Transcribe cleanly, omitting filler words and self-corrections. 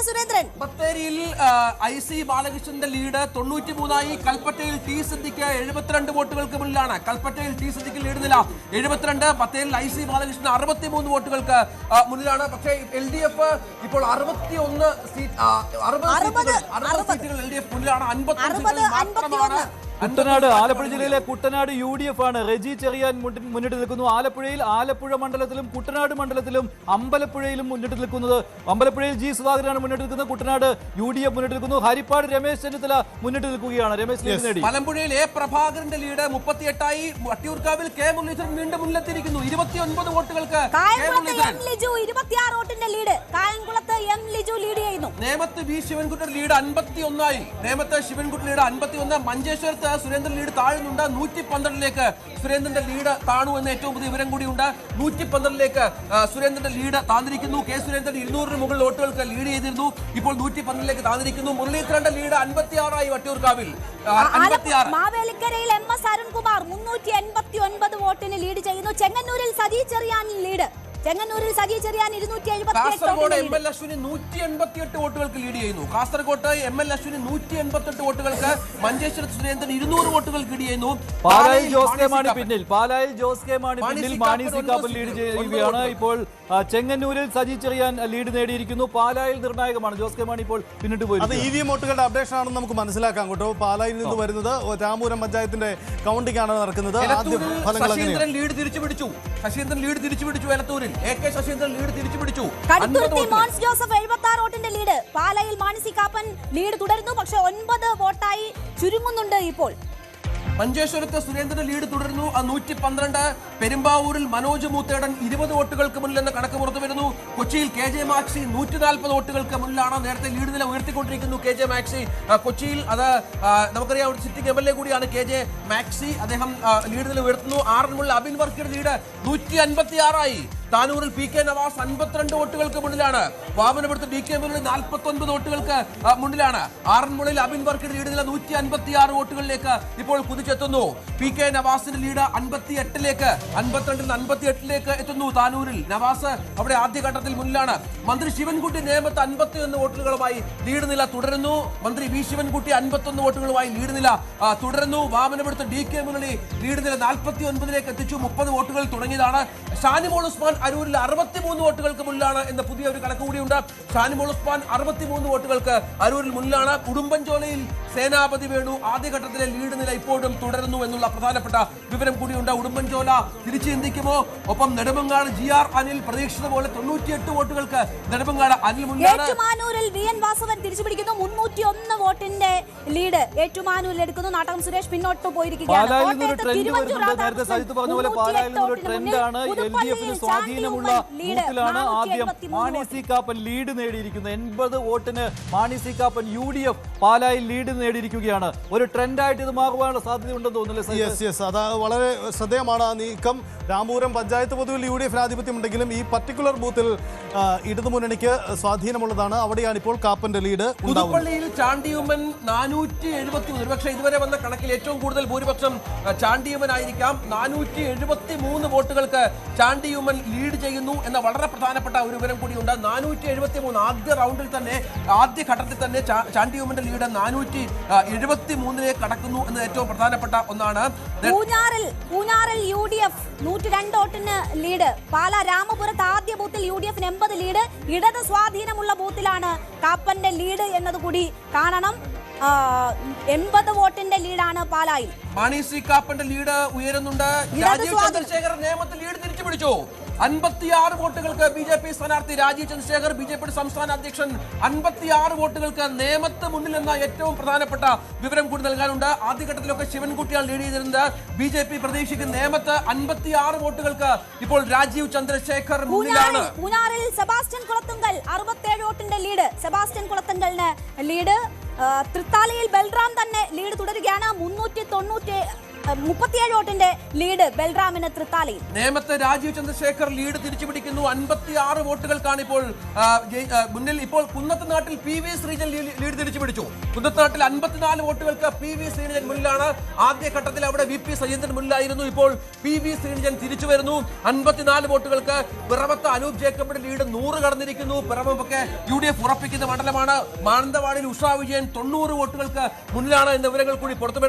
സുരേന്ദ്രൻ. ബത്തേരിയിൽ IC ബാലകൃഷ്ണന്റെ lead 93ആയി. കൽപ്പറ്റയിൽ ടി സിദ്ദിഖ് 72 വോട്ടുകൾക്ക് മുന്നിലാണ്. കൽപ്പറ്റയിൽ ടി സിദ്ദിഖ് ലീഡ് നില 72. ബത്തേരിയിൽ IC ബാലകൃഷ്ണൻ 63 വോട്ടുകൾക്ക് മുന്നിലാണ്. പക്ഷേ LDF ഇപ്പോൾ 61 സീറ്റുകൾ LDF മുന്നിലാണ്. 50 സീറ്റുകൾ മാത്രമാണ്. കുട്ടനാട്, ആലപ്പുഴ ജില്ലയിലെ കുട്ടനാട് UDF ആണ്. റെജി ചെറിയാൻ മുന്നിട്ട് നിൽക്കുന്നു. ആലപ്പുഴയിൽ ആലപ്പുഴ മണ്ഡലത്തിലും കുട്ടനാട് മണ്ഡലത്തിലും അമ്പലപ്പുഴയിലും മുന്നിട്ട് നിൽക്കുന്നത്. അമ്പലപ്പുഴയിൽ G സുധാകരനാണ് മുന്നിട്ട് നിൽക്കുന്നത്. കുട്ടനാട് UDF മുന്നിട്ട് നിൽക്കുന്നു. ഹരിപ്പാട് രമേശ് ചെന്നിത്തല മുന്നിട്ട് നിൽക്കുകയാണ്. രമേശ് ലീഡ് നേടി. മലമ്പുഴയിൽ A പ്രഭാകരന്റെ ലീഡ് 38ആയി. വട്ടിയൂർക്കാവിൽ K മുരളീധരൻ വീണ്ടും മുന്നിലെത്തിയിരിക്കുന്നു. 29 വോട്ടുകൾക്ക് നേമത്ത് V ശിവൻകുട്ടിയുടെ ലീഡ് 51ആയി. നേമത്ത് ശിവൻകുട്ടി ലീഡ് 51. മഞ്ചേശ്വരത്ത് സുരേന്ദ്രൻ ലീഡ് താഴുന്നുണ്ട്. 112ലേക്ക് സുരേന്ദ്രന്റെ ലീഡ് താണു എന്ന ഏറ്റവും പുതിയ വിവരം കൂടിയുണ്ട്. 112ലേക്ക് സുരേന്ദ്രന്റെ ലീഡ് താന്നിരിക്കുന്നു. K സുരേന്ദ്രൻ 200 മുകളിൽ വോട്ടുകൾക്ക് ലീഡ് ചെയ്തിരുന്നു. ഇപ്പോൾ 112ലേക്ക് താന്നിരിക്കുന്നു. മുരളീധരന്റെ ലീഡ് 56ആയി. വട്ടിയൂർക്കാവിൽ 56. മാവേലിക്കരയിൽ MS അരുൺകുമാർ 389 വോട്ടിന് ലീഡ് ചെയ്യുന്നു. ചെങ്ങന്നൂരിൽ സജി ചെറിയാൻ ലീഡ്. ചെങ്ങന്നൂരിൽ സജി ചെറിയാൻ 278. കാസർഗോഡ് ML അശ്വിനി 188 വോട്ടുകൾക്ക് ലീഡ് ചെയ്യുന്നു. കാസർഗോഡ് ML അശ്വിനി 188 വോട്ടുകൾക്ക്. മഞ്ചേശ്വരത്ത് സുരേന്ദ്രൻ 200 വോട്ടുകൾക്ക് ലീഡ് ചെയ്യുന്നു. പാലായിൽ ജോസ് കെ മാണി പിന്നിൽ. പാലായിൽ ജോസ് കെ മാണി പിന്നിൽ. മാണി സി കാപ്പൻ ലീഡ് ചെയ്യുകയാണ്. ഇപ്പോൾ ചെങ്ങന്നൂരിൽ സജി ചെറിയാൻ ലീഡ് നേടിയിരിക്കുന്നു. പാലായിൽ നിർണായകമാണ്. ജോസ് കെ മാണി ഇപ്പോൾ പിന്നിട്ട് പോയി. അത് EVM വോട്ടുകളുടെ അപ്ഡേഷൻ ആണെന്ന് നമുക്ക് മനസ്സിലാക്കാം കേട്ടോ. പാലായിൽ നിന്ന് വരുന്നത് രാമപുരം പഞ്ചായത്തിന്റെ കൗണ്ടിംഗ് ആണ് നടക്കുന്നത്. ശശീന്ദ്രൻ ലീഡ് തിരിച്ചുപിടിച്ചു. എലത്തൂരിൽ AK ശശീന്ദ്രൻ ലീഡ് തിരിച്ചുപിടിച്ചു. കടുത്തുരുത്തി മോൻസ് ജോസഫ് 76 വോട്ടിന്റെ ലീഡ്. പാലായിൽ മാണി സി കാപ്പൻ ലീഡ് തുടരുന്നു. പക്ഷേ 9 വോട്ടായി ചുരുങ്ങുന്നുണ്ട് ഇപ്പോൾ. മഞ്ചേശ്വരത്ത് സുരേന്ദ്രന്റെ ലീഡ് തുടരുന്നു. 112. പെരുമ്പാവൂരിൽ മനോജ് മൂത്തേടൻ 20 വോട്ടുകൾക്ക് മുന്നിലെന്ന് കണക്ക് പുറത്തു വരുന്നു. കൊച്ചിയിൽ KJ മാക്സി 140 വോട്ടുകൾക്ക് മുന്നിലാണ്. നേരത്തെ ലീഡ് നില ഉയർത്തിക്കൊണ്ടിരിക്കുന്നു KJ മാക്സി. കൊച്ചിയിൽ അത് നമുക്കറിയാം, ഒരു സിറ്റിംഗ് MLA കൂടിയാണ് KJ മാക്സി. അദ്ദേഹം ലീഡ് നില ഉയർത്തുന്നു. ആറന്മുള അബിൻ വർക്കിയുടെ ലീഡ് 156ആയി. താനൂരിൽ PK നവാസ് 52 വോട്ടുകൾക്ക് മുന്നിലാണ്. വാമനപുരത്ത് DK മുരളി 49 വോട്ടുകൾക്ക് മുന്നിലാണ്. ആറന്മുളയിൽ അബിൻ വർക്കിയുടെ ലീഡ് നില 156 വോട്ടുകളിലേക്ക് ഇപ്പോൾ കുതിച്ചെത്തുന്നു. PK നവാസിന്റെ ലീഡ് 58ലേക്ക് 52 58ലേക്ക് എത്തുന്നു. താനൂരിൽ നവാസ് അവിടെ ആദ്യഘട്ടത്തിൽ മുന്നിലാണ്. മന്ത്രി ശിവൻകുട്ടി നേമത്ത് 51 വോട്ടുകളുമായി ലീഡ് നില തുടരുന്നു. മന്ത്രി V ശിവൻകുട്ടി 51 വോട്ടുകളുമായി ലീഡ് നില തുടരുന്നു. വാമനപുരത്ത് DK മുരളി ലീഡ് നില 49ലേക്ക് എത്തിച്ചു. 30 വോട്ടുകൾ തുടങ്ങിയതാണ്. ഷാനിമോൾ ഉസ്മാൻ അരൂരിൽ 63 വോട്ടുകൾക്ക് മുന്നിലാണ് എന്ന പുതിയ ഒരു കണക്ക് കൂടിയുണ്ട്. ഷാനിമോൾ ഉസ്മാൻ 63 വോട്ടുകൾക്ക് അരൂരിൽ മുന്നിലാണ്. ഉടുമ്പൻചോലയിൽ സേനാപതി വേണു ആദ്യഘട്ടത്തിലെ ലീഡ് നില ഇപ്പോഴും തുടരുന്നു എന്നുള്ള പ്രധാനപ്പെട്ട വിവരം കൂടിയുണ്ട്. ഉടുമ്പൻചോല തിരിച്ചു ചിന്തിക്കുമോ? ഒപ്പം നെടുമങ്ങാട് GR അനിൽ പ്രതീക്ഷിച്ച പോലെ 98 വോട്ടുകൾക്ക് നെടുമങ്ങാട് അനിൽ മുന്നിലാണ്. ഏറ്റുമാനൂരിൽ VN വാസവൻ തിരിച്ചുപിടിക്കുന്നു. 301 വോട്ടിന്റെ ലീഡ് ഏറ്റുമാനൂരിൽ എടുക്കുന്നു. നാട്ടകം സുരേഷ് പിന്നോട്ട് പോയിരിക്കുകയാണ്. സ്വാധീനമുള്ള ബൂത്തിലാണ് ആദ്യം മാണി സി കാപ്പൻ ലീഡ് നേടിയിരിക്കുന്നത്. 80 വോട്ടിന് മാണി സി കാപ്പൻ UDF പാലായിൽ ലീഡ് നേടിയിരിക്കുകയാണ്. ഒരു ട്രെൻഡായിട്ട് ഇത് മാറുവാനുള്ള സാധ്യതയുണ്ടെന്ന് തോന്നുന്നില്ല? യെസ്, അത് വളരെ ശ്രദ്ധേയമാണ് ആ നീക്കം. രാമപുരം പഞ്ചായത്ത് പൊതുവിൽ UDF ആധിപത്യം ഉണ്ടെങ്കിലും ഈ പർട്ടിക്കുലർ ബൂത്തിൽ ഇടതുമുന്നണിക്ക് സ്വാധീനമുള്ളതാണ്. അവിടെയാണ് ഇപ്പോൾ കാപ്പന്റെ ലീഡ്. പുതുപ്പള്ളിയിൽ ചാണ്ടിയുമ്മൻ 473. പക്ഷേ ഇതുവരെ വന്ന കണക്കിൽ ഏറ്റവും കൂടുതൽ ഭൂരിപക്ഷം ചാണ്ടിയുമ്മൻ ആയിരിക്കാം. 473 വോട്ടുകൾക്ക് ചാണ്ടിയുമ്മൻ ലീഡ് ചെയ്യുന്നു എന്ന വളരെ പ്രധാനപ്പെട്ട ഒരു വിവരം കൂടിയുണ്ട്. 473 ആദ്യ റൗണ്ടിൽ തന്നെ, ആദ്യ ഘട്ടത്തിൽ തന്നെ ചാണ്ടിയുമ്മന്റെ ലീഡ് 473ലേക്ക് കടക്കുന്നു എന്നത് ഏറ്റവും പ്രധാനപ്പെട്ട ഒന്നാണ്. പൂഞ്ഞാറിൽ UDF 102 വോട്ടിന് ലീഡ്. പാല രാമപുരത്ത് ആദ്യ ബൂത്തിൽ UDFന് 80 ലീഡ്. ഇടത് സ്വാധീനമുള്ള ബൂത്തിലാണ് കാപ്പന്റെ ലീഡ് എന്നതുകൂടി കാണണം. 80 വോട്ടിന്റെ ലീഡാണ് പാലായിൽ. മാണി സി കാപ്പന്റെ ലീഡ് ഉയരുന്നുണ്ട്. രാജീവ് ചന്ദ്രശേഖർ നേമത്ത് ലീഡ് തിരിച്ചു പിടിച്ചു. 56 വോട്ടുകൾക്ക് BJP സ്ഥാനാർത്ഥി രാജീവ് ചന്ദ്രശേഖർ, BJP സംസ്ഥാന അധ്യക്ഷൻ. 56 വോട്ടുകൾക്ക് നേമത്ത് മുന്നിൽ എന്ന ഏറ്റവും പ്രധാനപ്പെട്ട വിവരം കൂടി നൽകാനുണ്ട്. ആദ്യഘട്ടത്തിലൊക്കെ ശിവൻകുട്ടിയാണ് ലീഡ് ചെയ്തിരുന്നത്. BJP പ്രതീക്ഷിക്കുന്ന നേമത്ത് 56 വോട്ടുകൾക്ക് ഇപ്പോൾ രാജീവ് ചന്ദ്രശേഖർ മുന്നിലാണ്. പൂഞ്ഞാറിൽ സെബാസ്റ്റ്യൻ കുളത്തുങ്കൽ 67 വോട്ടിന്റെ ലീഡ്. സെബാസ്റ്റ്യൻ കുളത്തുങ്കലിന് ലീഡ്. തൃത്താലയിൽ ബൽറാം തന്നെ ലീഡ് തുടരുകയാണ്. 37 വോട്ടിന്റെ ലീഡ് ബൽറാമിന് തൃത്താലയിൽ. നേമത്തെ രാജീവ് ചന്ദ്രശേഖർ ലീഡ് തിരിച്ചുപിടിക്കുന്നു. 56 വോട്ടുകൾക്കാണ് ഇപ്പോൾ മുന്നിൽ. ഇപ്പോൾ കുന്നത്തുനാട്ടിൽ PV ശ്രീജൻ ലീഡ് തിരിച്ചുപിടിച്ചു. കുന്നത്തുനാട്ടിൽ 54 വോട്ടുകൾക്ക് PV ശ്രീജൻ മുന്നിലാണ്. ആദ്യഘട്ടത്തിൽ അവിടെ VP സജീന്ദ്രൻ മുന്നിലായിരുന്നു. ഇപ്പോൾ PV ശ്രീജൻ തിരിച്ചു വരുന്നു. 54 വോട്ടുകൾക്ക്. പിറവത്ത് അനൂപ് ജേക്കബിന്റെ ലീഡ് 100 കടന്നിരിക്കുന്നു. പിറവമൊക്കെ UDF ഉറപ്പിക്കുന്ന മണ്ഡലമാണ്. മാനന്തവാടിയിൽ ഉഷാ വിജയൻ 90 വോട്ടുകൾക്ക് മുന്നിലാണ് എന്ന വിവരങ്ങൾ കൂടി പുറത്തു